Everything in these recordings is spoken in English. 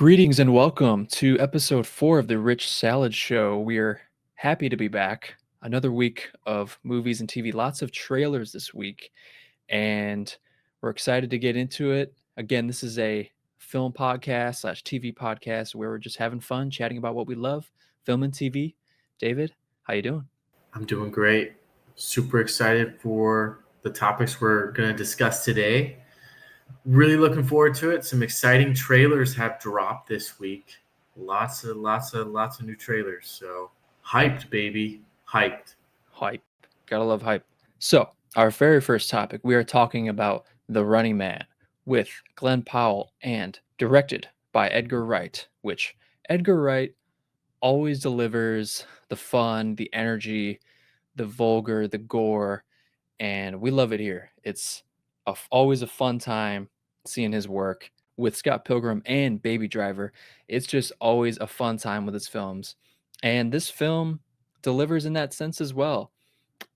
Greetings and welcome to episode 4 of the Rich Salad Show. We're happy to be back. Another week of movies and TV, lots of trailers this week, and we're excited to get into it. Again, this is a film podcast slash TV podcast where we're just having fun, chatting about what we love, film and TV. David, how you doing? I'm doing great. Super excited for the topics we're going to discuss today. Really looking forward to it. Some exciting trailers have dropped this week. Lots of new trailers. So hyped, baby. Hyped. Hype. Gotta love hype. So, our very first topic, we are talking about The Running Man with Glen Powell and directed by Edgar Wright, which Edgar Wright always delivers the fun, the energy, the vulgar, the gore, and we love it here. It's always a fun time seeing his work with Scott Pilgrim and Baby Driver. It's just always a fun time with his films, and this film delivers in that sense as well.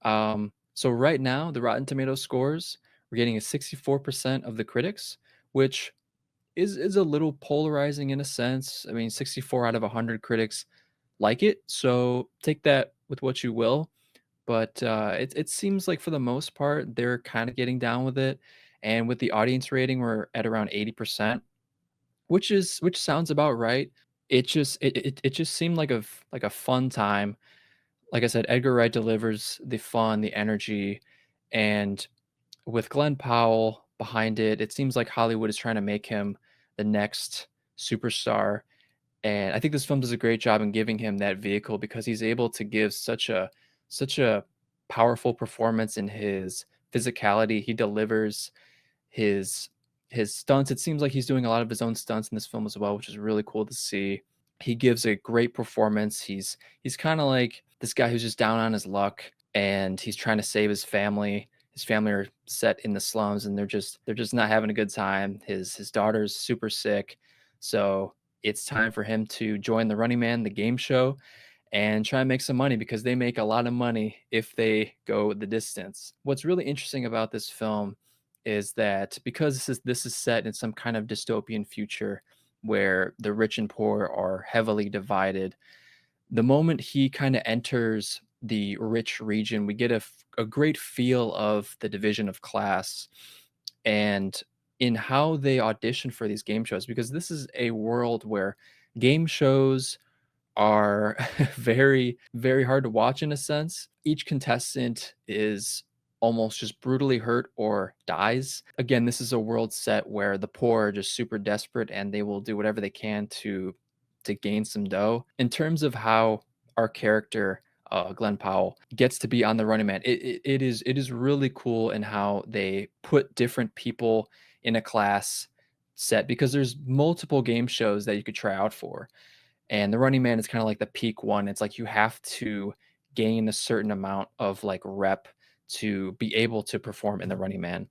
So right now, the Rotten Tomatoes scores, we're getting a 64% of the critics, which is a little polarizing in a sense. I mean, 64 out of 100 critics like it, so take that with what you will. But it seems like for the most part, they're kind of getting down with it. And with the audience rating, we're at around 80%, which sounds about right. It just seemed like like a fun time. Like I said, Edgar Wright delivers the fun, the energy, and with Glen Powell behind it, it seems like Hollywood is trying to make him the next superstar. And I think this film does a great job in giving him that vehicle because he's able to give such a powerful performance in his physicality. He delivers his his stunts. It seems like he's doing a lot of his own stunts in this film as well, which is really cool to see. He gives a great performance. He's kind of like this guy who's just down on his luck and he's trying to save his family. His family are set in the slums and they're just not having a good time. His daughter's super sick. So it's time for him to join the Running Man, the game show, and try and make some money because they make a lot of money if they go the distance. What's really interesting about this film is that because this is set in some kind of dystopian future where the rich and poor are heavily divided, the moment he kind of enters the rich region, we get a great feel of the division of class and in how they audition for these game shows because this is a world where game shows are very hard to watch in a sense. Each contestant is almost just brutally hurt or dies. Again, this is a world set where the poor are just super desperate and they will do whatever they can to gain some dough. In terms of how our character Glen Powell gets to be on the Running Man, it is really cool in how they put different people in a class set because there's multiple game shows that you could try out for. And the Running Man is kind of like the peak one. It's like you have to gain a certain amount of like rep to be able to perform in the Running Man.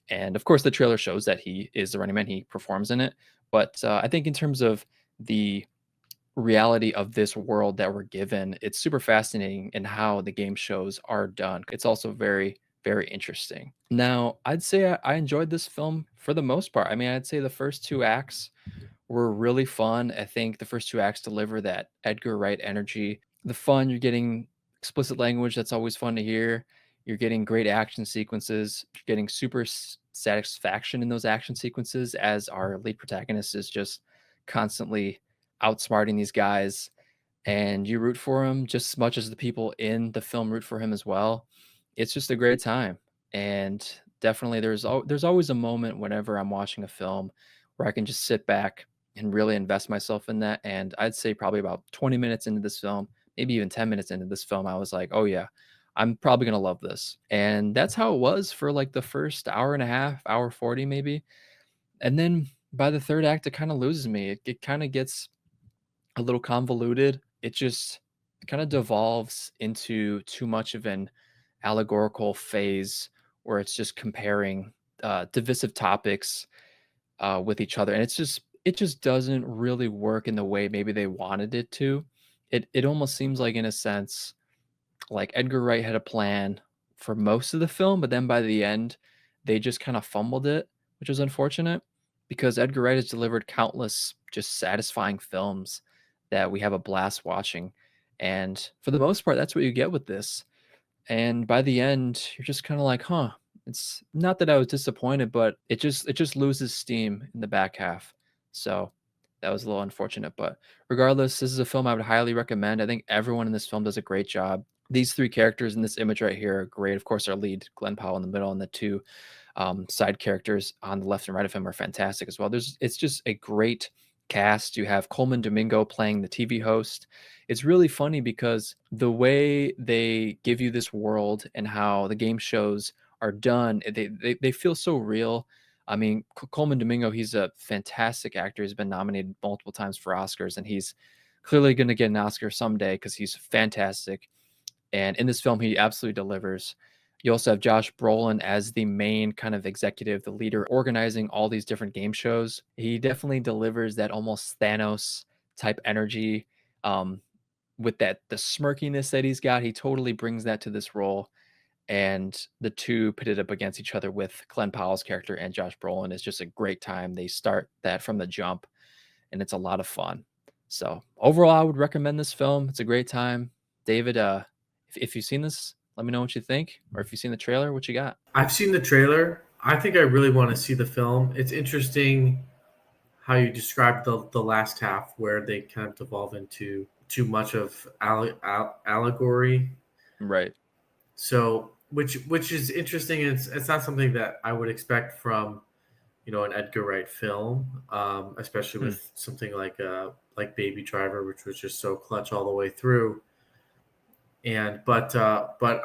And of course, the trailer shows that he is the Running Man. He performs in it. But I think in terms of the reality of this world that we're given, it's super fascinating in how the game shows are done. It's also very interesting. Now, I'd say I enjoyed this film for the most part. I mean, I'd say the first two acts were really fun. I think the first two acts deliver that Edgar Wright energy. The fun, you're getting explicit language that's always fun to hear. You're getting great action sequences. You're getting super satisfaction in those action sequences as our lead protagonist is just constantly outsmarting these guys. And you root for him just as much as the people in the film root for him as well. It's just a great time. And definitely there's always a moment whenever I'm watching a film where I can just sit back and really invest myself in that. And I'd say probably about 20 minutes into this film, maybe even 10 minutes into this film, I was like, oh yeah, I'm probably gonna love this. And that's how it was for like the first hour and a half, hour 40 maybe. And then by the third act, it kind of loses me. It kind of gets a little convoluted. It just kind of devolves into too much of an allegorical phase where it's just comparing divisive topics with each other, and it just doesn't really work in the way maybe they wanted it to. It almost seems like in a sense like Edgar Wright had a plan for most of the film, but then by the end they just kind of fumbled it, which is unfortunate. because Edgar Wright has delivered countless just satisfying films that we have a blast watching. And for the most part, that's what you get with this. And by the end, you're just kind of like, huh. It's not that I was disappointed, but it just loses steam in the back half. So that was a little unfortunate. But regardless, this is a film I would highly recommend. I think everyone in this film does a great job. These three characters in this image right here are great. Of course, our lead, Glen Powell, in the middle, and the two side characters on the left and right of him are fantastic as well. It's just a great cast. You have Coleman Domingo playing the TV host. It's really funny because the way they give you this world and how the game shows are done, they feel so real. I mean, Coleman Domingo, he's a fantastic actor. He's been nominated multiple times for Oscars, and he's clearly going to get an Oscar someday because he's fantastic. And in this film, he absolutely delivers. You also have Josh Brolin as the main kind of executive, the leader, organizing all these different game shows. He definitely delivers that almost Thanos type energy, with the smirkiness that he's got. He totally brings that to this role. And the two pitted up against each other with Glen Powell's character and Josh Brolin is just a great time. They start that from the jump, and it's a lot of fun. So overall, I would recommend this film. It's a great time. David, if you've seen this, let me know what you think, or if you've seen the trailer, what you got. I've seen the trailer. I think I really want to see the film. It's interesting how you described the last half where they kind of devolve into too much of allegory. Right. So which is interesting. It's not something that I would expect from an Edgar Wright film, especially with something like Baby Driver, which was just so clutch all the way through. And but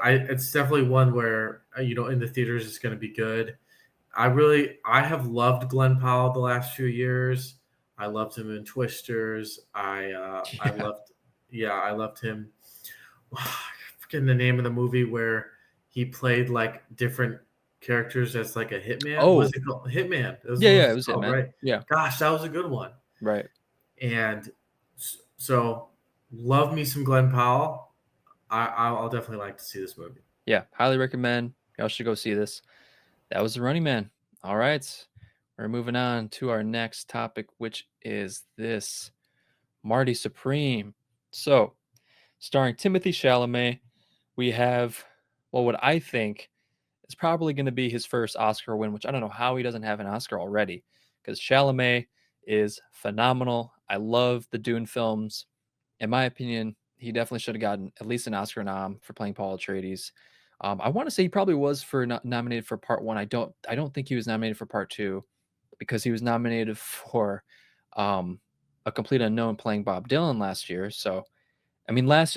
it's definitely one where in the theaters it's going to be good. I have loved Glen Powell the last few years. I loved him in Twisters. I Yeah. loved him. I'm forgetting the name of the movie where he played like different characters as like a hitman. Oh, Was it called Hitman? That was yeah, what yeah, it it's was it, called, man. right? Yeah, Gosh, that was a good one. right. And so, love me some Glen Powell. I'll definitely like to see this movie. Yeah, highly recommend. Y'all should go see this. That was The Running Man. All right. We're moving on to our next topic, which is this Marty Supreme. So, starring Timothy Chalamet, we have, well, what I think is probably going to be his first Oscar win, which I don't know how he doesn't have an Oscar already, because Chalamet is phenomenal. I love the Dune films. In my opinion, he definitely should have gotten at least an Oscar nom for playing Paul Atreides. I want to say he probably was for nominated for part one. I don't think he was nominated for part two because he was nominated for a complete unknown playing Bob Dylan last year. So last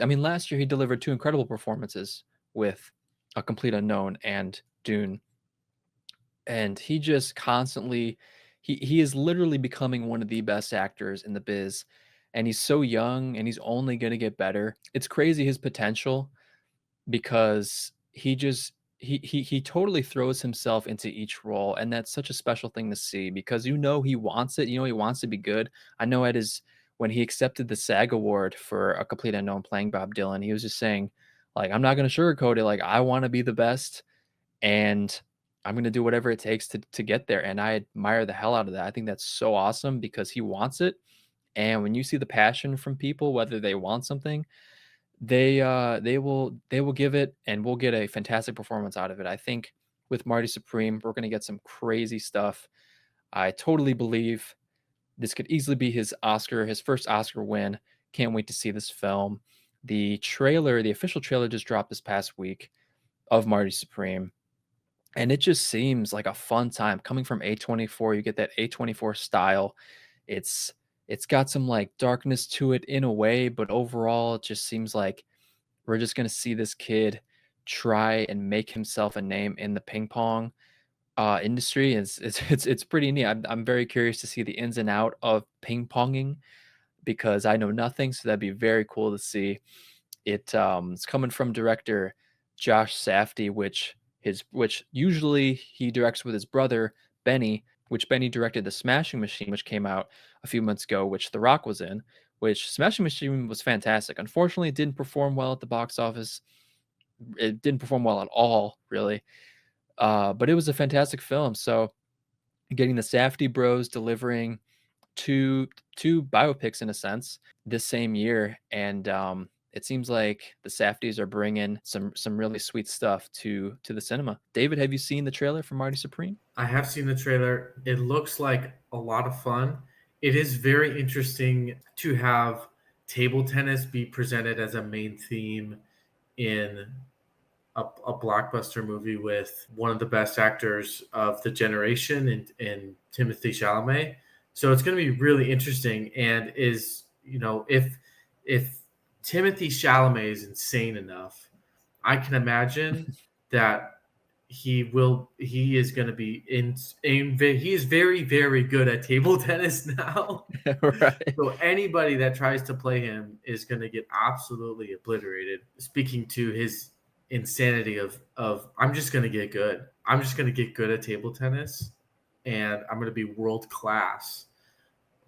year he delivered two incredible performances with a complete unknown and Dune, and he just constantly he is literally becoming one of the best actors in the biz, and he's so young and he's only going to get better. It's crazy his potential because he totally throws himself into each role, and that's such a special thing to see because he wants it. He wants to be good. I know at his when he accepted the SAG award for A Complete Unknown playing Bob Dylan, he was just saying, like, I'm not going to sugarcoat it. Like, I want to be the best, and I'm going to do whatever it takes to get there. And I admire the hell out of that. I think that's so awesome because he wants it. And when you see the passion from people, whether they want something, they will give it, and we'll get a fantastic performance out of it. I think with Marty Supreme, we're going to get some crazy stuff. I totally believe this could easily be his first Oscar win. Can't wait to see this film. The official trailer just dropped this past week of Marty Supreme, and it just seems like a fun time coming from A24. You get that A24 style. It's it's got some like darkness to it in a way, but overall it just seems like we're just going to see this kid try and make himself a name in the ping pong industry. It's pretty neat. I'm very curious to see the ins and out of ping ponging because I know nothing, so that'd be very cool to see. It's coming from director Josh Safdie, which usually he directs with his brother Benny, which Benny directed The Smashing Machine, which came out a few months ago, which The Rock was in, which Smashing Machine was fantastic. Unfortunately, it didn't perform well at the box office. It didn't perform well at all, really. But it was a fantastic film. So getting the Safdie bros delivering two two biopics in a sense this same year, and it seems like the Safdies are bringing some really sweet stuff to the cinema. David, have you seen the trailer for Marty Supreme? I have seen the trailer. It looks like a lot of fun. It is very interesting to have table tennis be presented as a main theme in a blockbuster movie with one of the best actors of the generation in Timothy Chalamet. So it's going to be really interesting. And is, if Timothy Chalamet is insane enough, I can imagine that he is going to be he is very, very good at table tennis now. Right. So anybody that tries to play him is going to get absolutely obliterated. Speaking to his insanity of I'm just going to get good. I'm just going to get good at table tennis, and I'm going to be world class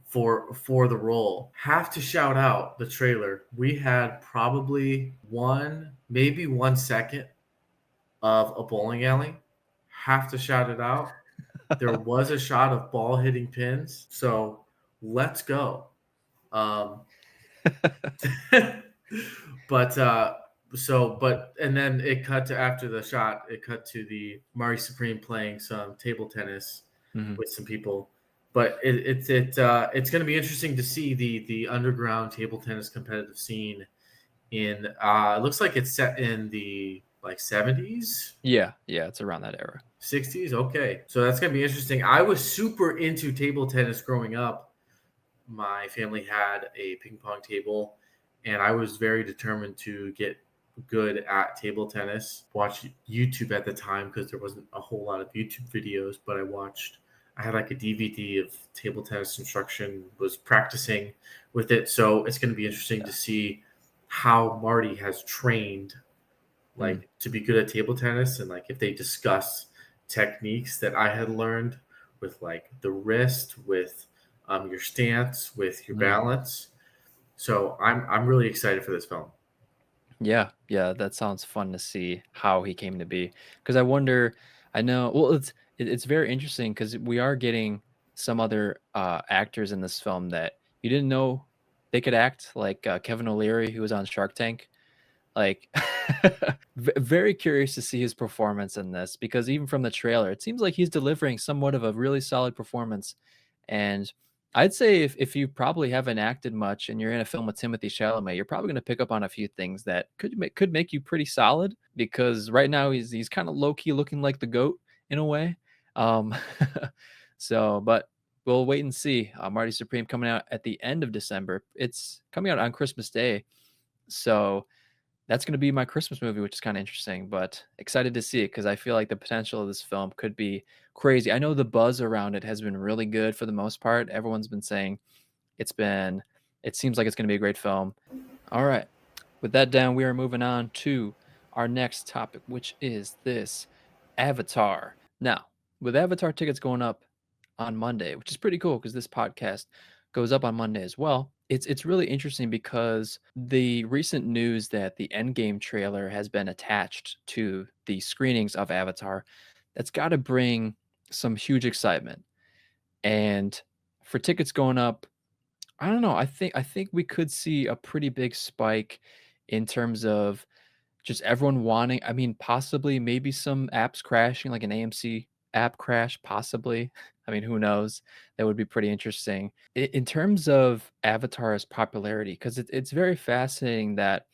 for the role. Have to shout out the trailer. We had probably maybe 1 second of a bowling alley. Have to shout it out. There was a shot of ball hitting pins. So let's go. Um, but and then it cut to after the shot. It cut to the Marty Supreme playing some table tennis Mhm. with some people. But it's going to be interesting to see the underground table tennis competitive scene in. It looks like it's set in the like 70s. Yeah, it's around that era. 60s. Okay, so that's going to be interesting. I was super into table tennis growing up. My family had a ping pong table, and I was very determined to get good at table tennis. Watch YouTube at the time because there wasn't a whole lot of YouTube videos, but I had like a DVD of table tennis instruction, was practicing with it. So it's going to be interesting to see how Marty has trained Mm. like to be good at table tennis, and like if they discuss techniques that I had learned with like the wrist, with your stance, with your Mm. balance. So I'm really excited for this film. Yeah, that sounds fun to see how he came to be. Because I wonder, I know, well, it's very interesting because we are getting some other actors in this film that you didn't know they could act, like Kevin O'Leary, who was on Shark Tank. Like, very curious to see his performance in this because even from the trailer, it seems like he's delivering somewhat of a really solid performance. And I'd say if you probably haven't acted much and you're in a film with Timothy Chalamet, you're probably going to pick up on a few things that could make you pretty solid because right now he's kind of low key looking like the goat in a way. Um, but we'll wait and see. Marty Supreme coming out at the end of December. It's coming out on Christmas Day, so that's gonna be my Christmas movie, which is kinda interesting, but excited to see it because I feel like the potential of this film could be crazy. I know the buzz around it has been really good for the most part. Everyone's been saying it seems like it's gonna be a great film. Alright. With that down, we are moving on to our next topic, which is this Avatar. Now, with Avatar tickets going up on Monday, which is pretty cool because this podcast goes up on Monday as well. It's really interesting because the recent news that the Endgame trailer has been attached to the screenings of Avatar, that's got to bring some huge excitement. And for tickets going up, I don't know. I think we could see a pretty big spike in terms of just everyone wanting, I mean, possibly maybe some apps crashing, like an AMC app crash, possibly. I mean, who knows? That would be pretty interesting. In terms of Avatar's popularity, because it's very fascinating that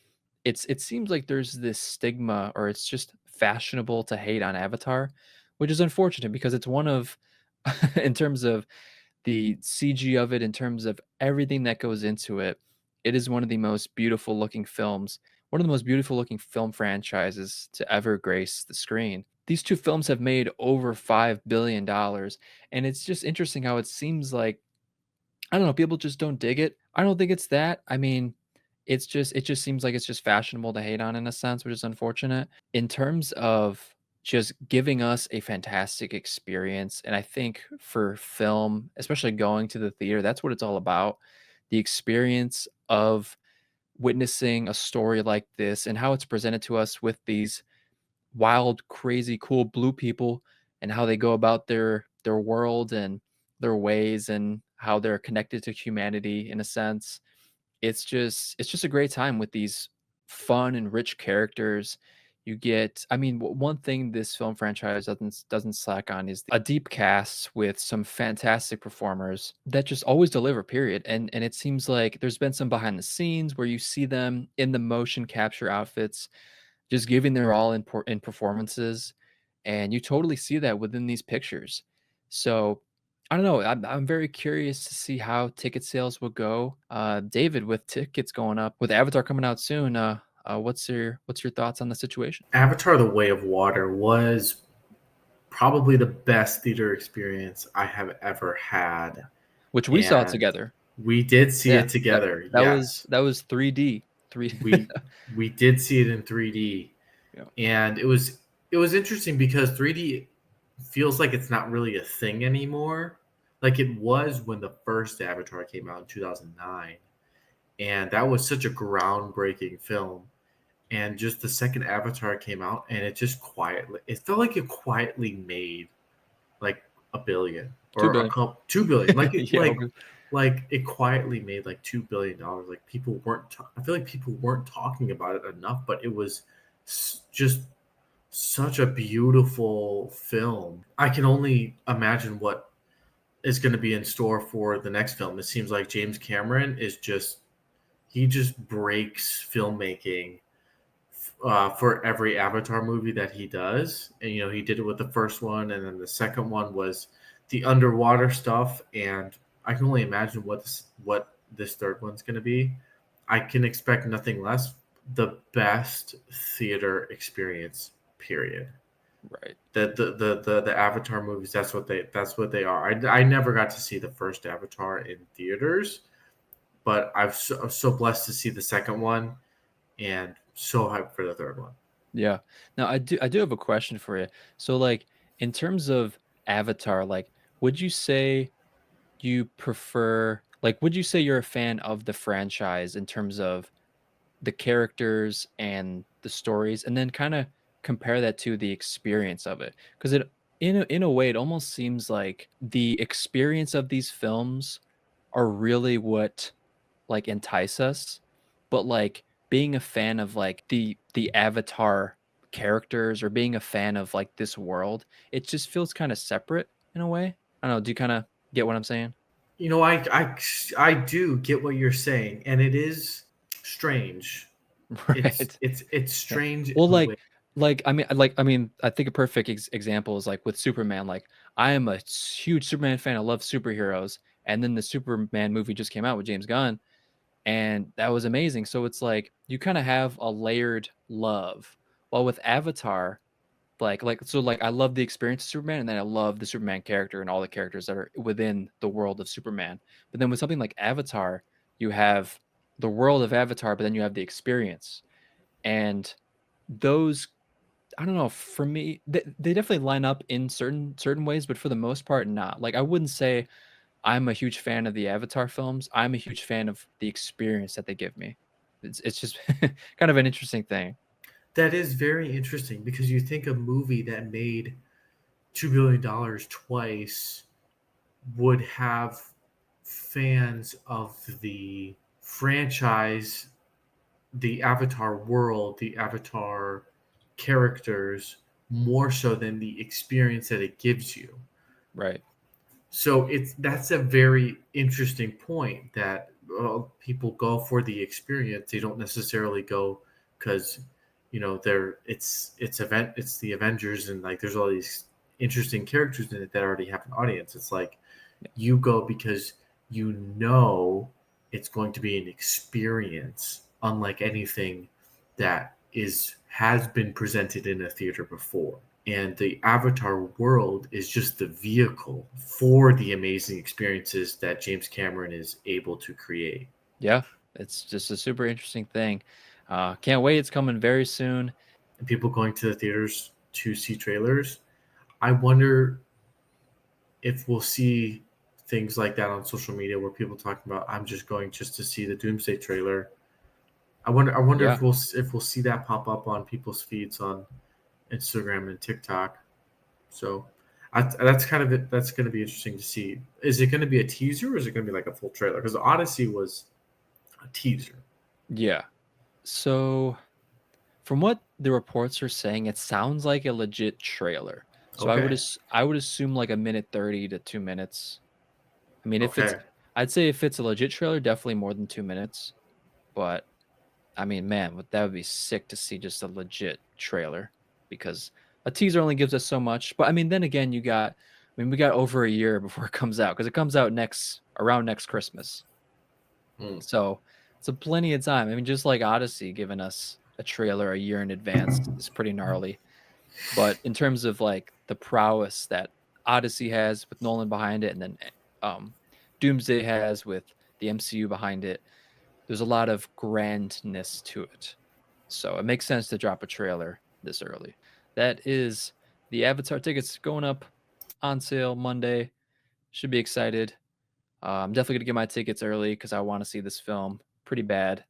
it seems like there's this stigma or it's just fashionable to hate on Avatar, which is unfortunate because it's one of in terms of the CG of it, in terms of everything that goes into it, it is one of the most beautiful looking films, one of the most beautiful looking film franchises to ever grace the screen. These two films have made over $5 billion, and it's just interesting how it seems like I don't know, people just don't dig it. I don't think it's that. I mean, it just seems like it's just fashionable to hate on in a sense, which is unfortunate. In terms of just giving us a fantastic experience, and I think for film, especially going to the theater, that's what it's all about. The experience of witnessing a story like this and how it's presented to us with these wild, crazy, cool blue people and how they go about their world and their ways and how they're connected to humanity in a sense. It's just a great time with these fun and rich characters. You get, I mean, one thing this film franchise doesn't slack on is a deep cast with some fantastic performers that just always deliver. Period. And it seems like there's been some behind the scenes where you see them in the motion capture outfits, just giving their all in performances, and you totally see that within these pictures. So I don't know. I'm very curious to see how ticket sales will go. David, with tickets going up, with Avatar coming out soon, what's your thoughts on the situation? Avatar: The Way of Water was probably the best theater experience I have ever had, Which we saw and together. we did see Yeah, it together. that was Yes, that was 3D. Three. we we did see it in 3D, Yeah. and it was interesting because 3D feels like it's not really a thing anymore. Like it was when the first Avatar came out in 2009, and that was such a groundbreaking film. And just the second Avatar came out, and it felt like it quietly made like a billion Two or a billion. couple 2 billion. Yeah. Like it quietly made like $2 billion. Like people weren't. I feel like people weren't talking about it enough, but it was just such a beautiful film. I can only imagine what is going to be in store for the next film. It seems like James Cameron is just he just breaks filmmaking for every Avatar movie that he does. And, he did it with the first one. And then the second one was the underwater stuff. And I can only imagine what this third one's going to be. I can expect nothing less. The best theater experience, period. Right. The Avatar movies, that's what they are. I never got to see the first Avatar in theaters, but I'm so blessed to see the second one, and so hyped for the third one. Yeah. Now I do have a question for you. So like in terms of Avatar, like would you say you prefer, like would you say you're a fan of the franchise in terms of the characters and the stories, and then kind of compare that to the experience of it? Because it, in a way, it almost seems like the experience of these films are really what like entice us, but like being a fan of like the Avatar characters or being a fan of like this world, it just feels kind of separate in a way. I don't know. Do you kind of get what I'm saying? I do get what you're saying, and it is strange. It's Right. it's it's Yeah. strange in Well, a way. like, I mean, I think a perfect example is like with Superman. Like, I am a huge Superman fan. I love superheroes, and then the Superman movie just came out with James Gunn, and that was amazing. So it's like you kind of have a layered love. While with Avatar, like I love the experience of Superman, and then I love the Superman character and all the characters that are within the world of Superman. But then with something like Avatar, you have the world of Avatar, but then you have the experience, and those, I don't know, for me, they definitely line up in certain ways, but for the most part, not. Like I wouldn't say I'm a huge fan of the Avatar films. I'm a huge fan of the experience that they give me. It's just kind of an interesting thing. That is very interesting because you think a movie that made $2 billion twice would have fans of the franchise, the Avatar world, the Avatar characters, more so than the experience that it gives you. Right. So that's a very interesting point that people go for the experience. They don't necessarily go because it's the Avengers, and like there's all these interesting characters in it that already have an audience. It's like Yeah. you go because it's going to be an experience unlike anything that is has been presented in a theater before. And the Avatar world is just the vehicle for the amazing experiences that James Cameron is able to create. Yeah. It's just a super interesting thing. Can't wait. It's coming very soon. And people going to the theaters to see trailers, I wonder if we'll see things like that on social media where people talking about I'm just going just to see the Doomsday trailer. I wonder Yeah. if we'll see that pop up on people's feeds on Instagram and TikTok. So That's kind of it. That's going to be interesting to see. Is it going to be a teaser or is it going to be like a full trailer? Because Odyssey was a teaser. Yeah. So from what the reports are saying, it sounds like a legit trailer. So Okay. I would assume like a minute 30 to 2 minutes. I mean, Okay. I'd say if it's a legit trailer, definitely more than 2 minutes. But I mean, man, that would be sick to see just a legit trailer because a teaser only gives us so much. But I mean, then again, we got over a year before it comes out because it comes out around next Christmas. Hmm. So it's a plenty of time. I mean, just like Odyssey giving us a trailer a year in advance is pretty gnarly. But in terms of like the prowess that Odyssey has with Nolan behind it, and then um, Doomsday has with the MCU behind it, there's a lot of grandness to it. So it makes sense to drop a trailer this early. That is the Avatar tickets going up on sale Monday. Should be excited. I'm definitely gonna get my tickets early because I want to see this film pretty bad.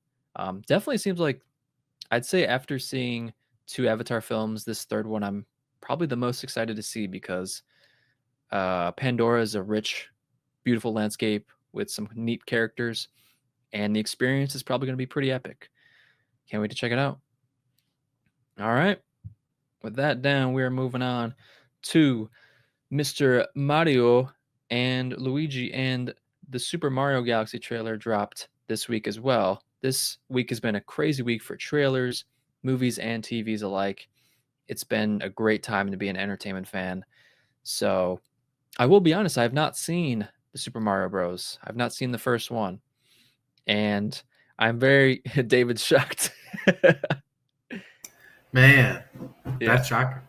Definitely seems like I'd say after seeing two Avatar films, this third one I'm probably the most excited to see because Pandora is a rich, beautiful landscape with some neat characters, and the experience is probably going to be pretty epic. Can't wait to check it out. All right, with that down, we are moving on to Mr. Mario and Luigi, and the Super Mario Galaxy trailer dropped this week as well. This week has been a crazy week for trailers, movies, and TVs alike. It's been a great time to be an entertainment fan. So I will be honest, I have not seen the Super Mario Bros. I've not seen the first one, and I'm very David's shocked. Man, Yeah, that's shocking.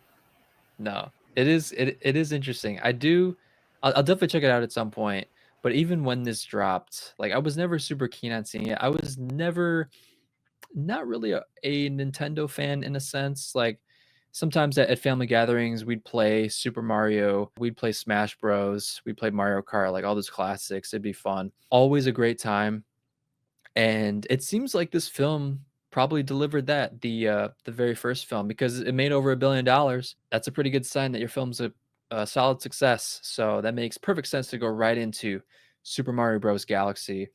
no, it is interesting. I'll definitely check it out at some point. But even when this dropped, like I was never super keen on seeing it. I was never not really a Nintendo fan in a sense. Like sometimes at family gatherings, we'd play Super Mario, we'd play Smash Bros, we'd play Mario Kart, like all those classics. It'd be fun. Always a great time. And it seems like this film probably delivered that the very first film because it made over $1 billion. That's a pretty good sign that your film's a solid success. So that makes perfect sense to go right into Super Mario Bros. Galaxy,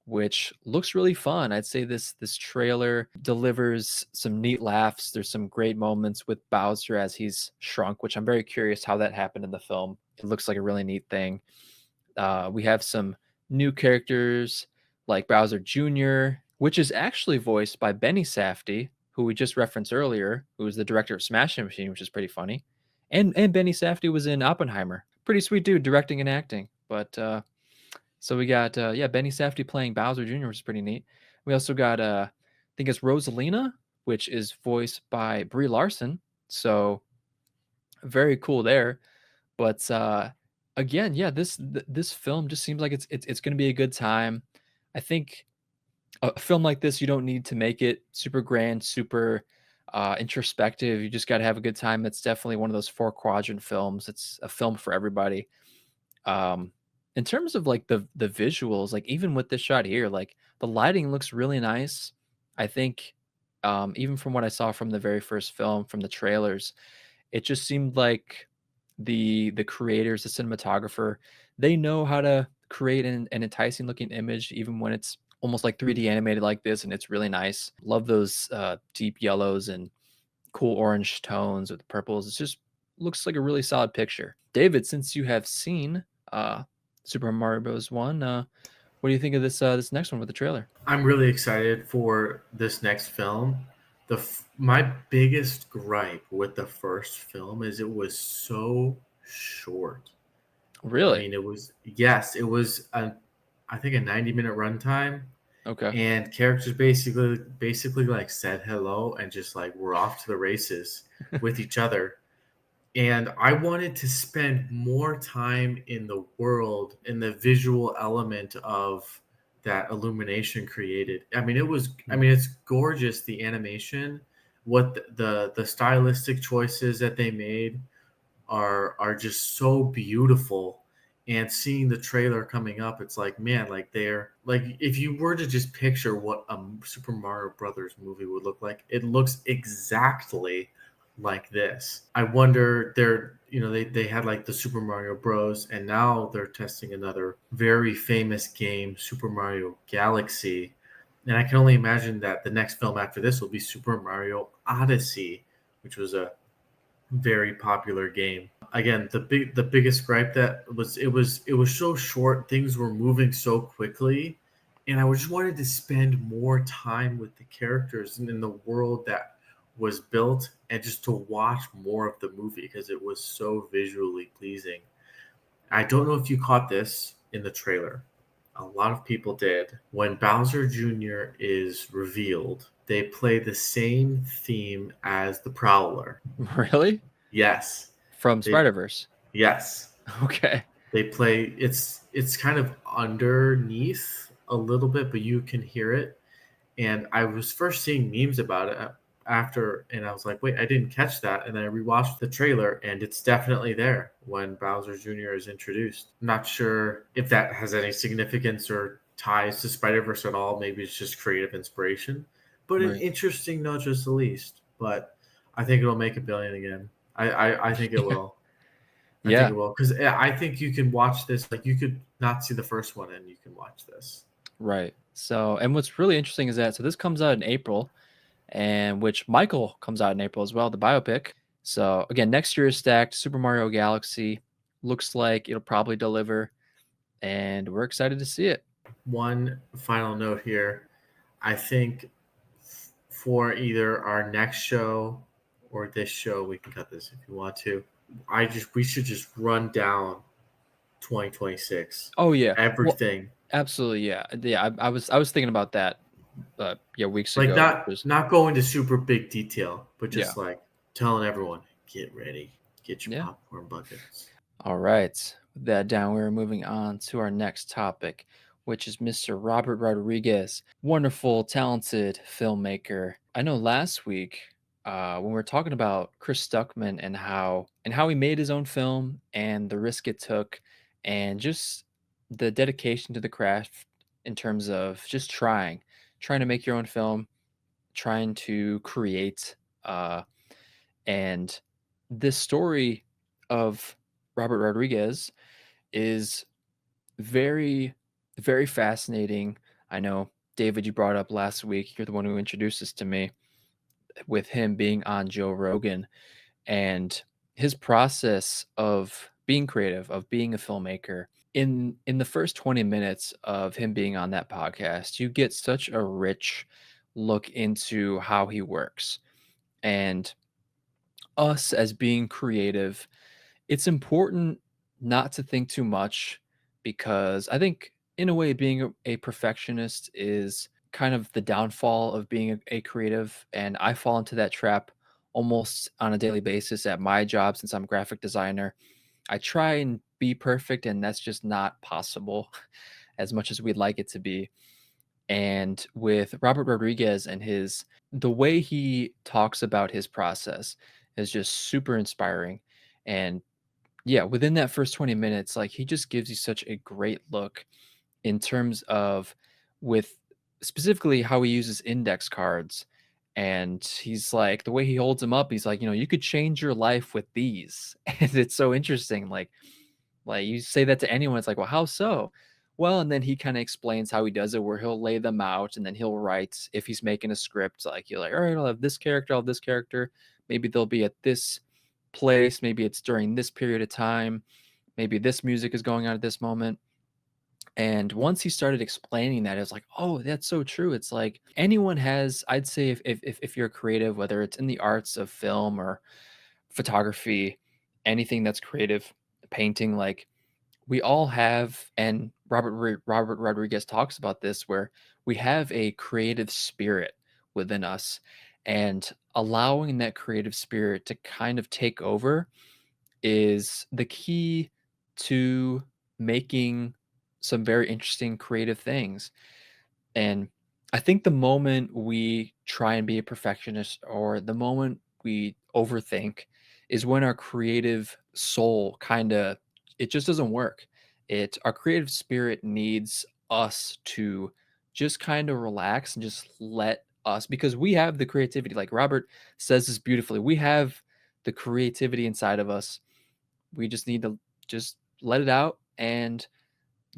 which looks really fun. I'd say this trailer delivers some neat laughs. There's some great moments with Bowser as he's shrunk, which I'm very curious how that happened in the film. It looks like a really neat thing. We have some new characters like Bowser Jr., which is actually voiced by Benny Safdie, who we just referenced earlier, who was the director of Smashing Machine, which is pretty funny. And Benny Safdie was in Oppenheimer. Pretty sweet dude directing and acting. But so we got Benny Safdie playing Bowser Jr., which is pretty neat. We also got I think it's Rosalina, which is voiced by Brie Larson. So very cool there. But again, yeah, this film just seems like it's going to be a good time. I think a film like this, you don't need to make it super grand, super introspective. You just got to have a good time. It's definitely one of those four quadrant films. It's a film for everybody. Um, in terms of like the visuals, like even with this shot here, like the lighting looks really nice. I think even from what I saw from the very first film, from the trailers, it just seemed like the creators, the cinematographer, they know how to create an enticing looking image, even when it's almost like 3D animated like this, and it's really nice. Love those deep yellows and cool orange tones with purples. It just looks like a really solid picture. David, since you have seen Super Mario Bros. One, what do you think of this next one with the trailer? I'm really excited for this next film. My biggest gripe with the first film is it was so short. I Really? mean, it was yes, it was I think a 90-minute runtime, Okay. and characters basically like said hello and just like we're off to the races with each other. And I wanted to spend more time in the world, in the visual element of that illumination created. I mean, it's gorgeous, the animation, what the stylistic choices that they made are just so beautiful. And seeing the trailer coming up, it's like, man, like they're like, if you were to just picture what a Super Mario Brothers movie would look like, it looks exactly like this. I wonder, they had like the Super Mario Bros. And now they're testing another very famous game, Super Mario Galaxy. And I can only imagine that the next film after this will be Super Mario Odyssey, which was a very popular game. Again, the biggest gripe that was it was so short, things were moving so quickly, and I just wanted to spend more time with the characters and in the world that was built and just to watch more of the movie because it was so visually pleasing. I don't know if you caught this in the trailer. A lot of people did. When Bowser Jr. is revealed, they play the same theme as the Prowler. Really? Yes. From They Spider-Verse. yes. Okay. They play it's kind of underneath a little bit, but you can hear it. And I was first seeing memes about it after, and I was like, wait, I didn't catch that. And then I rewatched the trailer, and it's definitely there when Bowser Jr. is introduced. I'm not sure if that has any significance or ties to Spider Verse at all. Maybe it's just creative inspiration, but an Right. interesting note, just the least. But I think it'll make a billion again. I think it will. I think Yeah. it will because I think you can watch this. Like you could not see the first one, and you can watch this. Right. So, and what's really interesting is that this comes out in April, and which Michael comes out in April as well, the biopic. So again, next year is stacked. Super Mario Galaxy looks like it'll probably deliver, and we're excited to see it. One final note here. I think for either our next show or this show, we can cut this if you want to. We should just run down 2026. Oh yeah. Well, Everything. absolutely. Yeah. Yeah. I was thinking about that. Yeah, weeks Like ago. Which was not go into super big detail, but yeah. just like telling everyone, get ready, get your Yeah. popcorn buckets. All right. With that down, we're moving on to our next topic, which is Mr. Robert Rodriguez, wonderful, talented filmmaker. I know last week, when we were talking about Chris Stuckman and how he made his own film and the risk it took, and just the dedication to the craft in terms of just trying to make your own film, trying to create, and this story of Robert Rodriguez is very, very fascinating. I know, David, you brought up last week. You're the one who introduced this to me with him being on Joe Rogan and his process of being creative, of being a filmmaker. In the first 20 minutes of him being on that podcast, you get such a rich look into how he works. And us as being creative, it's important not to think too much because I think, in a way, being a perfectionist is kind of the downfall of being a creative. And I fall into that trap almost on a daily basis at my job since I'm a graphic designer. I try and be perfect, and that's just not possible as much as we'd like it to be. And with Robert Rodriguez and the way he talks about his process is just super inspiring. And yeah, within that first 20 minutes, like he just gives you such a great look in terms of with specifically how he uses index cards. And he's like, the way he holds them up, he's like, you could change your life with these. And it's so interesting. Like you say that to anyone, it's like, well, how so? Well, and then he kind of explains how he does it, where he'll lay them out and then he'll write if he's making a script, like you're like, all right, I'll have this character, I'll have this character. Maybe they'll be at this place, maybe it's during this period of time, maybe this music is going on at this moment. And once he started explaining that, it was like, oh, that's so true. It's like anyone has, I'd say if you're creative, whether it's in the arts of film or photography, anything that's creative, painting, like we all have, and Robert Rodriguez talks about this, where we have a creative spirit within us, and allowing that creative spirit to kind of take over is the key to making some very interesting creative things. And I think the moment we try and be a perfectionist or the moment we overthink is when our creative soul kind of it just doesn't work. Our creative spirit needs us to just kind of relax and just let us, because we have the creativity. Like Robert says this beautifully. We have the creativity inside of us, we just need to just let it out and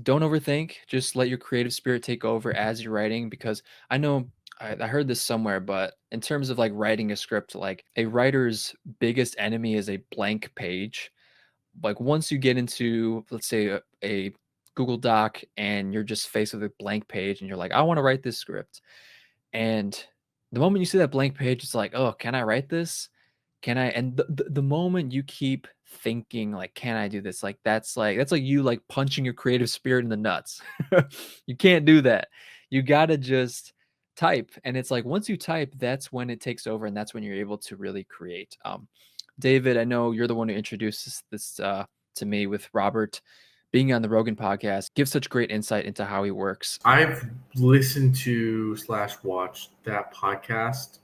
don't overthink. Just let your creative spirit take over as you're writing, because I know I heard this somewhere, but in terms of like writing a script, like a writer's biggest enemy is a blank page. Like once you get into, let's say, a Google Doc and you're just faced with a blank page and you're like, I want to write this script. And the moment you see that blank page, it's like, oh, can I write this? Can I? And the moment you keep thinking like, can I do this? Like that's like you like punching your creative spirit in the nuts. You can't do that. You gotta just type. And it's like once you type, that's when it takes over, and that's when you're able to really create. David, I know you're the one who introduced this to me with Robert being on the Rogan podcast. Give such great insight into how he works. I've listened to / watched that podcast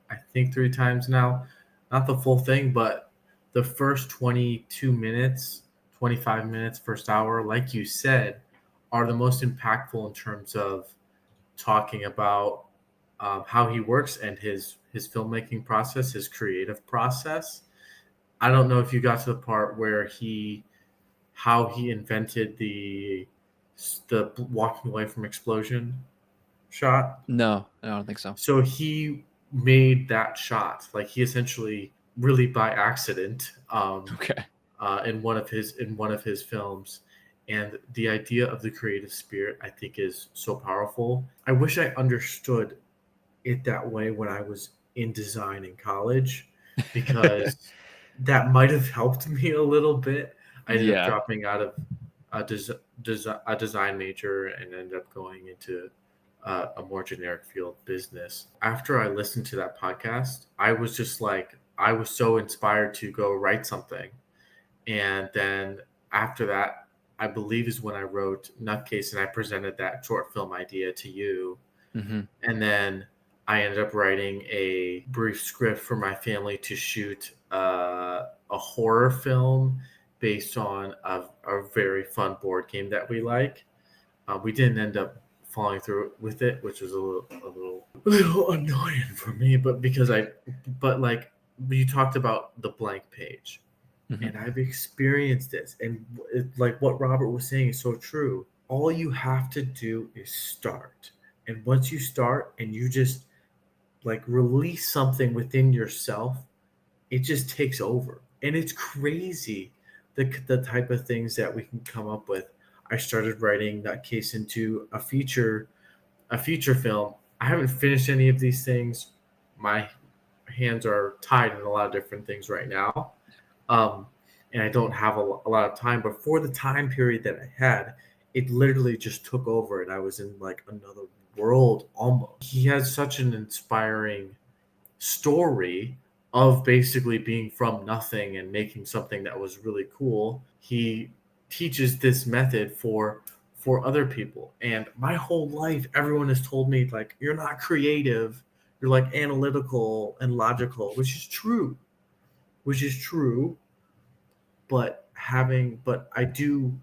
I think 3 times now. Not the full thing, but the first 22 minutes, 25 minutes, first hour, like you said, are the most impactful in terms of talking about how he works and his filmmaking process, his creative process. I don't know if you got to the part where how he invented the walking away from explosion shot. No, I don't think so. So he made that shot, like he essentially really by accident, Okay. in one of his films. And the idea of the creative spirit, I think, is so powerful. I wish I understood it that way when I was in design in college, because that might have helped me a little bit. I ended up Yeah. dropping out of a design major and ended up going into a more generic field, business. After I listened to that podcast, I was just like, I was so inspired to go write something. And then after that, I believe is when I wrote Nutcase and I presented that short film idea to you. Hmm. And then I ended up writing a brief script for my family to shoot a horror film based on a very fun board game that we like. We didn't end up following through with it, which was a little annoying for me. But but like you talked about the blank page, Hmm. and I've experienced this, and like what Robert was saying is so true. All you have to do is start, and once you start, and you just like release something within yourself, it just takes over, and it's crazy the type of things that we can come up with. I started writing that case into a feature film. I haven't finished any of these things. My hands are tied in a lot of different things right now, um, and I don't have a lot of time. But for the time period that I had, it literally just took over, and I was in like another world almost. He has such an inspiring story of basically being from nothing and making something that was really cool. He teaches this method for other people. And my whole life everyone has told me like, you're not creative, you're like analytical and logical, which is true, but I do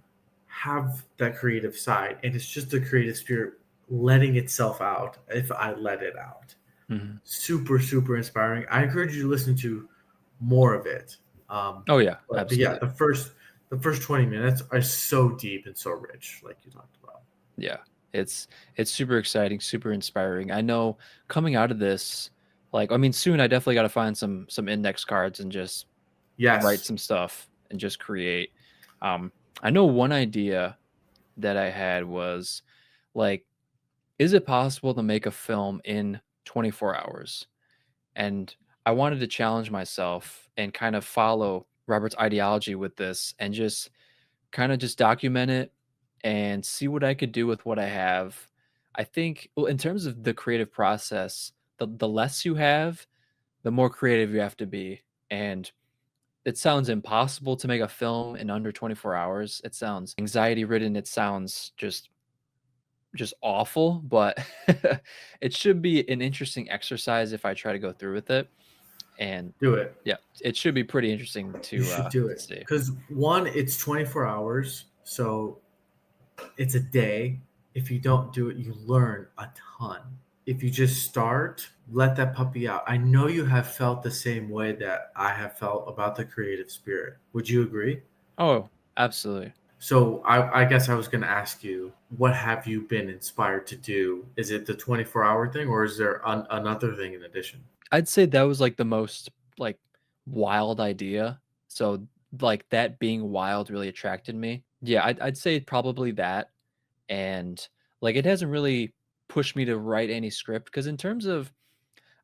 have that creative side, and it's just the creative spirit letting itself out if I let it out. Hmm. Super, super inspiring. I encourage you to listen to more of it. Oh yeah, But yeah, absolutely. the first 20 minutes are so deep and so rich, like you talked about. Yeah, it's super exciting, super inspiring. I know coming out of this, like, I mean, soon I definitely got to find some index cards and just write Yes. some stuff and just create. Um, I know one idea that I had was like, is it possible to make a film in 24 hours? And I wanted to challenge myself and kind of follow Robert's ideology with this and just kind of just document it and see what I could do with what I have. I think, well, in terms of the creative process, the less you have, the more creative you have to be. And it sounds impossible to make a film in under 24 hours. It sounds anxiety ridden. It sounds just awful, but it should be an interesting exercise if I try to go through with it. And Do it. yeah, it should be pretty interesting You to should do it. see. Because one, it's 24 hours. So it's a day. If you don't do it, you learn a ton. if you just start, let that puppy out. I know you have felt the same way that I have felt about the creative spirit. Would you agree? Oh, absolutely. So I guess I was going to ask you, what have you been inspired to do? Is it the 24-hour thing, or is there another thing in addition? I'd say that was like the most like wild idea. So like that being wild really attracted me. Yeah, I'd say probably that. And like it hasn't really pushed me to write any script because in terms of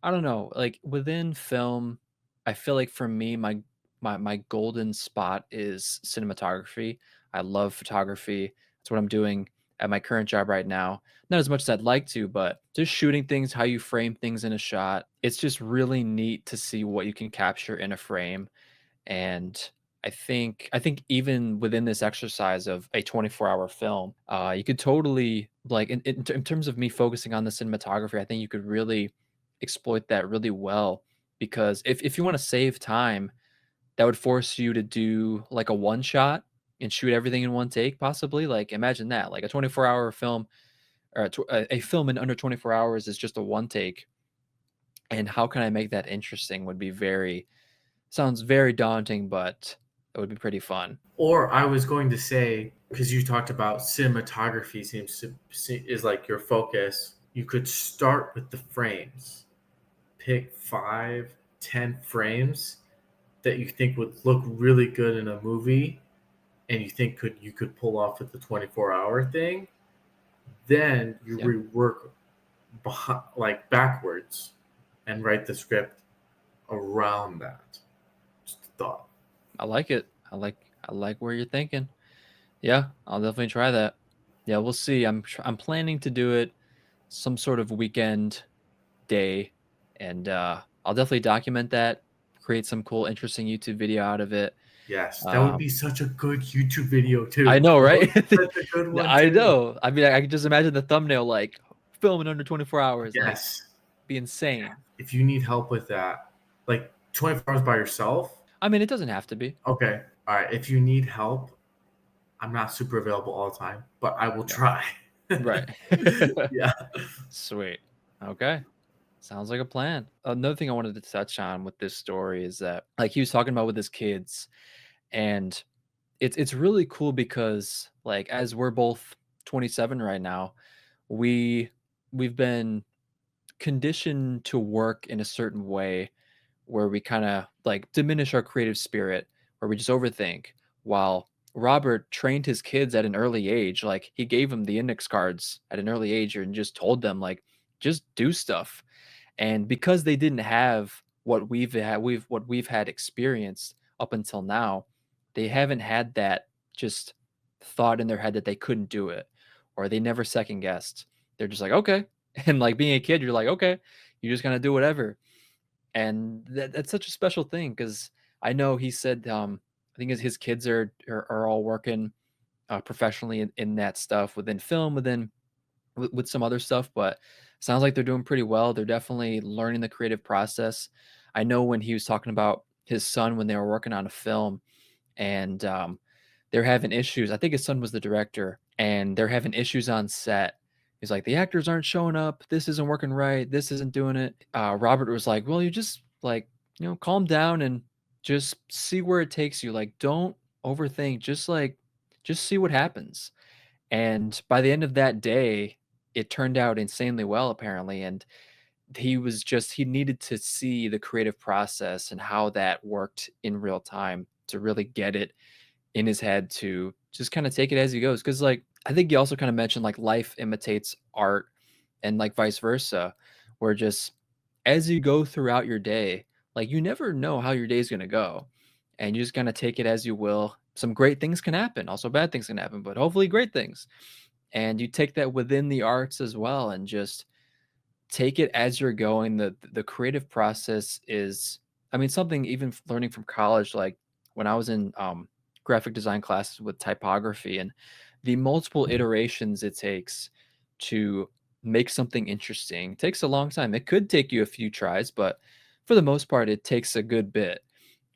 I don't know, like within film, I feel like for me, my golden spot is cinematography. I love photography. That's what I'm doing at my current job right now. Not as much as I'd like to, but just shooting things, how you frame things in a shot. It's just really neat to see what you can capture in a frame. And I think even within this exercise of a 24-hour film, you could totally like in terms of me focusing on the cinematography, I think you could really exploit that really well because if you want to save time, that would force you to do like a one shot and shoot everything in one take, possibly. Like imagine that, like a 24-hour film or a film in under 24 hours is just a one take. And how can I make that interesting would be very sounds very daunting, but it would be pretty fun. Or I was going to say, because you talked about cinematography is like your focus, you could start with the frames. Pick 5, 10 frames that you think would look really good in a movie and you could pull off with the 24-hour thing. Then you Yeah, rework like backwards and write the script around that. Just a thought. I like it. I like where you're thinking. Yeah, I'll definitely try that. Yeah, we'll see. I'm planning to do it some sort of weekend day, and I'll definitely document that. Create some cool, interesting YouTube video out of it. Yes, that would Um, be such a good YouTube video I too. know, That right? would be such a good one I too. know. I mean, I can just imagine the thumbnail like film in under 24 hours, like Yes. be insane. If you need help with that, like 24 hours by yourself, I mean, it doesn't have to be. okay. All right. If you need help, I'm not super available all the time, but I will Yeah. try. Right. Yeah. Sweet. Okay. Sounds like a plan. Another thing I wanted to touch on with this story is that like he was talking about with his kids and it's really cool because like as we're both 27 right now, we we've been conditioned to work in a certain way where we kind of like diminish our creative spirit, where we just overthink. While Robert trained his kids at an early age, like he gave them the index cards at an early age and just told them like just do stuff. And because they didn't have what we've had experienced up until now, they haven't had that just thought in their head that they couldn't do it or they never second guessed. They're just like, okay. And like being a kid, you're like, okay, you're just gonna do whatever. And that's such a special thing because I know he said I think his kids are all working professionally in that stuff within film, within with some other stuff, but sounds like they're doing pretty well. They're definitely learning the creative process. I know when he was talking about his son when they were working on a film and they're having issues. I think his son was the director, and they're having issues on set. He's like, the actors aren't showing up. This isn't working right. This isn't doing it. Robert was like, well, you just like, calm down and just see where it takes you. Like, don't overthink. Just see what happens. And by the end of that day, it turned out insanely well, apparently. And he needed to see the creative process and how that worked in real time to really get it in his head to just kind of take it as he goes. Cause like, I think you also kind of mentioned like life imitates art and like vice versa, where just as you go throughout your day, like you never know how your day is going to go. And you just kind of take it as you will. Some great things can happen. Also, bad things can happen, but hopefully, great things. And you take that within the arts as well and just take it as you're going. The creative process is, I mean, something even learning from college, like when I was in graphic design classes with typography and the multiple iterations it takes to make something interesting takes a long time. It could take you a few tries, but for the most part, it takes a good bit.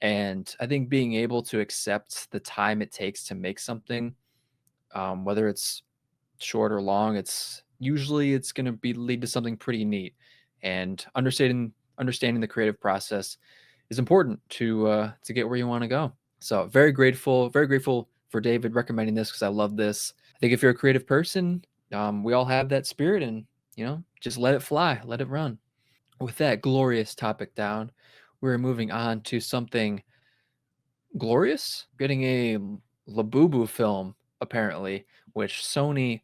And I think being able to accept the time it takes to make something, whether it's short or long, usually it's going to be lead to something pretty neat. And understanding the creative process is important to get where you want to go. So very grateful for David recommending this because I love this. I think if you're a creative person, we all have that spirit, and just let it fly, let it run. With that glorious topic down, we're moving on to something glorious. Getting a Labubu film apparently, which Sony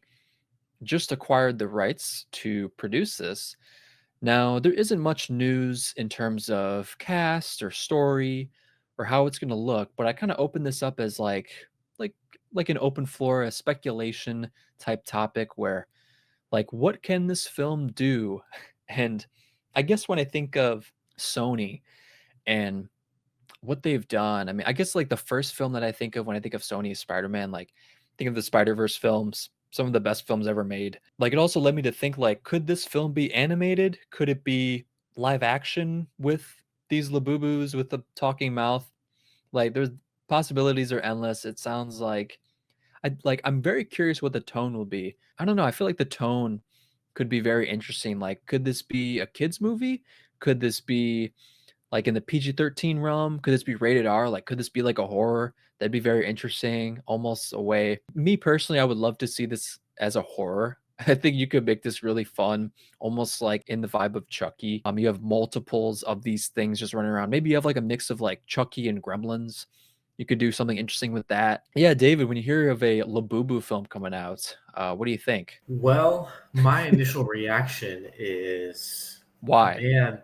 just acquired the rights to produce this. Now, there isn't much news in terms of cast or story or how it's going to look, but I kind of opened this up as like like an open floor, a speculation type topic where like what can this film do? And I guess when I think of Sony and what they've done, I mean, I guess like the first film that I think of when I think of Sony is Spider-Man. Like, think of the Spider-Verse films, some of the best films ever made. Like, it also led me to think, like, could this film be animated? Could it be live action with these Labubus with the talking mouth? Like, there's possibilities are endless. It sounds I'm very curious what the tone will be. I don't know. I feel like the tone could be very interesting. Like, could this be a kids movie? Could this be like in the PG-13 realm? Could this be rated R? Like, could this be like a horror? That'd be very interesting, almost a way. Me personally, I would love to see this as a horror. I think you could make this really fun, almost like in the vibe of Chucky. You have multiples of these things just running around. Maybe you have like a mix of like Chucky and Gremlins. You could do something interesting with that. Yeah, David, when you hear of a Labubu film coming out, what do you think? Well, my initial reaction is, Why? man,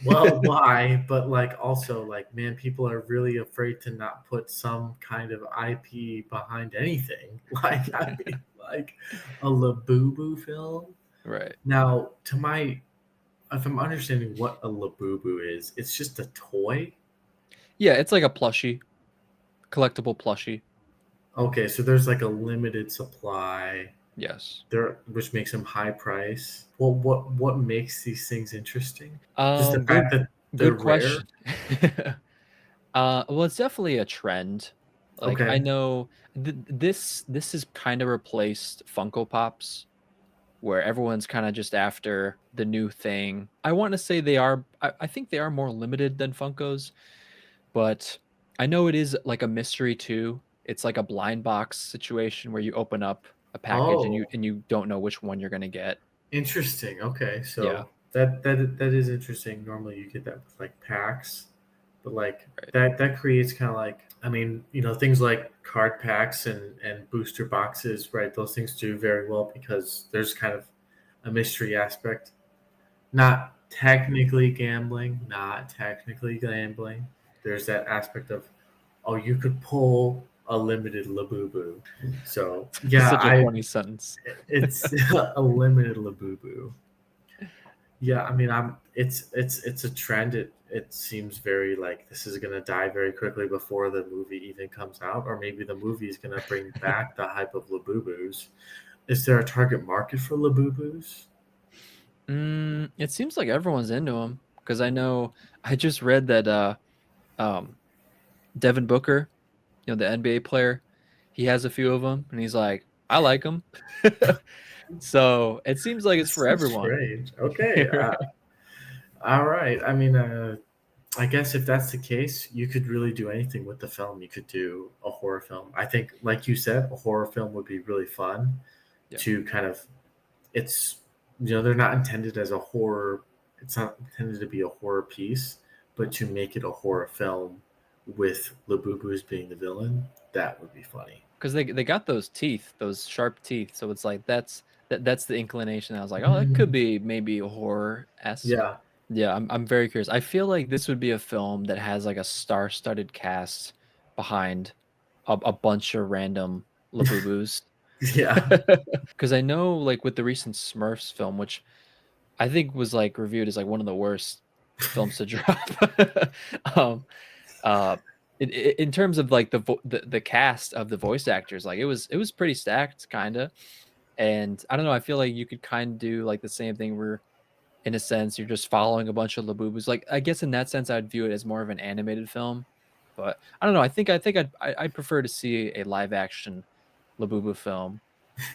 well, why? But like also like, man, people are really afraid to not put some kind of IP behind anything. Like, I mean, like a Labubu film. Right. Now, if I'm understanding what a Labubu is, it's just a toy. Yeah, it's like a plushie, collectible plushie. Okay, so there's like a limited supply Yes. there, which makes them high price. Well, what makes these things interesting? Just the fact Good that they're good rare. question. Well, it's definitely a trend. Like I Okay. know this has kind of replaced Funko Pops, where everyone's kind of just after the new thing. I want to say I think they are more limited than Funkos, but I know it is like a mystery too. It's like a blind box situation where you open up a package and you Oh, and you don't know which one you're gonna get. interesting. Okay, Yeah, so that is interesting. Normally, you get that with like packs, but like right. that creates kind of like, I mean, things like card packs and booster boxes, right? Those things do very well because there's kind of a mystery aspect. Not technically gambling, not technically gambling. There's that aspect of, oh, you could pull a limited Labubu. So It's yeah, such a funny sentence. it's a limited Labubu. Yeah, I mean, it's a trend. It seems very like this is gonna die very quickly before the movie even comes out, or maybe the movie is gonna bring back the hype of Labubus. Is there a target market for Labubus? It seems like everyone's into him because I know I just read that um Devin Booker, the NBA player, he has a few of them and he's like, I like them. So it seems like it's That's for so everyone. strange. Okay, all right. I mean, I guess if that's the case, you could really do anything with the film. You could do a horror film. I think, like you said, a horror film would be really fun Yeah. to kind of. It's they're not intended as a horror. It's not intended to be a horror piece, but to make it a horror film with Labubus being the villain, that would be funny. Because they got those teeth, those sharp teeth. So it's like that's the inclination. I was like, oh, that could Mm, be maybe a horror esque. yeah. Yeah, I'm very curious. I feel like this would be a film that has like a star-studded cast behind a bunch of random Labubus. Yeah. Because I know, like with the recent Smurfs film, which I think was like reviewed as like one of the worst films to drop. um, uh, in terms of like the cast of the voice actors, like it was pretty stacked, kind of. And I don't know, I feel like you could kind of do like the same thing where, in a sense, you're just following a bunch of Labubus. Like I guess in that sense, I'd view it as more of an animated film. But I don't know. I think I'd prefer to see a live action Labubu film.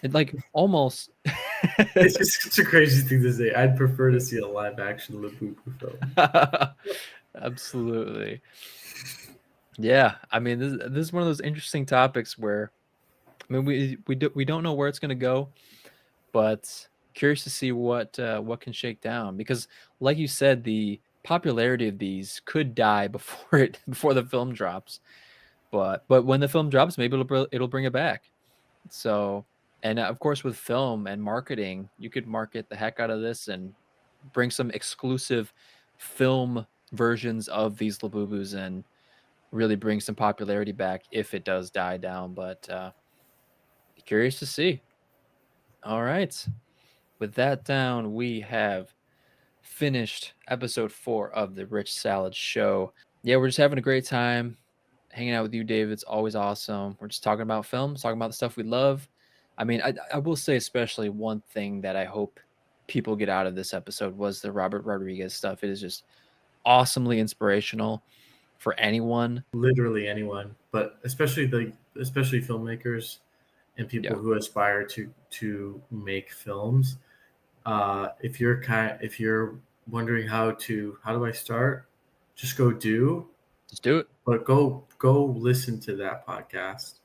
It like almost It's just such a crazy thing to say. I'd prefer to see a live action Labubu film. Absolutely. Yeah, I mean, this is one of those interesting topics where, I mean, we don't know where it's going to go, but curious to see what can shake down, because, like you said, the popularity of these could die before before the film drops. But when the film drops, maybe it'll bring it back. So, and of course, with film and marketing, you could market the heck out of this and bring some exclusive film versions of these Labubus and really bring some popularity back if it does die down. But curious to see. All right. With that down, we have finished episode 4 of the Rich Salad Show. Yeah, we're just having a great time hanging out with you, Dave. It's always awesome. We're just talking about films, talking about the stuff we love. I mean, I will say, especially one thing that I hope people get out of this episode was the Robert Rodriguez stuff. It is just awesomely inspirational for anyone. Literally anyone, but especially filmmakers and people Yeah, who aspire to make films. If you're wondering how do I start, just go do, just do it. but go listen to that podcast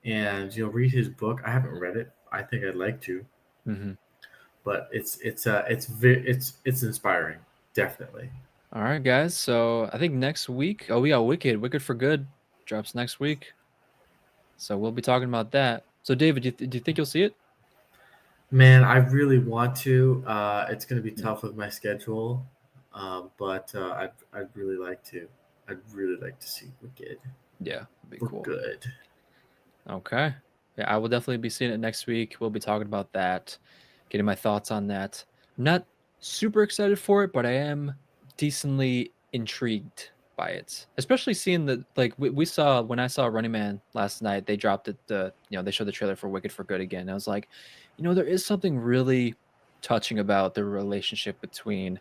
and read his book. I haven't read it. I think I'd like to, Hmm. but it's inspiring, definitely. All right, guys. So I think next week, oh, we got Wicked. Wicked for Good drops next week. So we'll be talking about that. So, David, do you think you'll see it? Man, I really want to. It's going to be Yeah. tough with my schedule, but I'd really like to. I'd really like to see Wicked. Yeah, it'd be We're cool. good. Okay. Yeah, I will definitely be seeing it next week. We'll be talking about that, getting my thoughts on that. I'm not super excited for it, but I am decently intrigued by it. Especially seeing the, like, we saw, when I saw Running Man last night, they dropped it, they showed the trailer for Wicked for Good again. I was like, there is something really touching about the relationship between,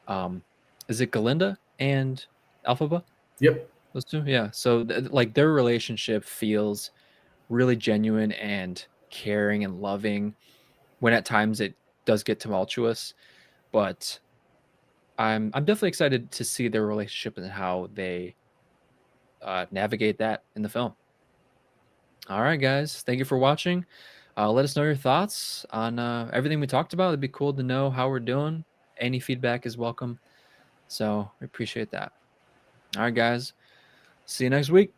um, is it Galinda and Alphaba? Yep. Those two? Yeah. So, like, their relationship feels really genuine and caring and loving, when at times it does get tumultuous. But I'm definitely excited to see their relationship and how they navigate that in the film. All right, guys, thank you for watching. Let us know your thoughts on everything we talked about. It'd be cool to know how we're doing. Any feedback is welcome, so we appreciate that. All right, guys, see you next week.